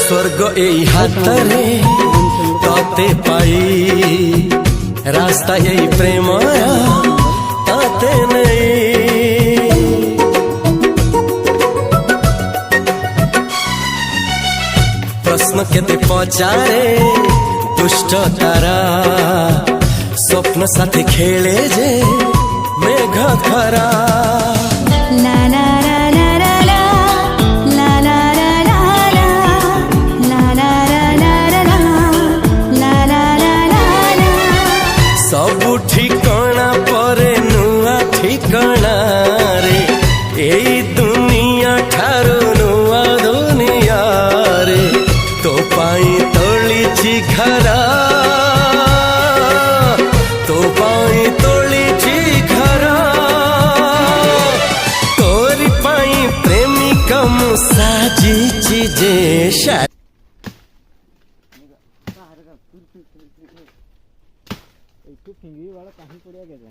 स्वर्ग एई हातरे तते पाई रास्ता एई प्रेम तते नहीं। प्रश्न केते पचारे दुष्ट तारा स्वप्न साथी खेले जे मेघ खरा। सबु ठिकाना परे नुआ ठिकाना रे एई दुनिया ठारू नुआ दुनिया रे। तो पाई तोलिछि घरा तो पाई तोलिछि घरा तोरी पाई प्रेमिका मु साजिछि जे शा फिंगी वाला कहीं पड़िया गया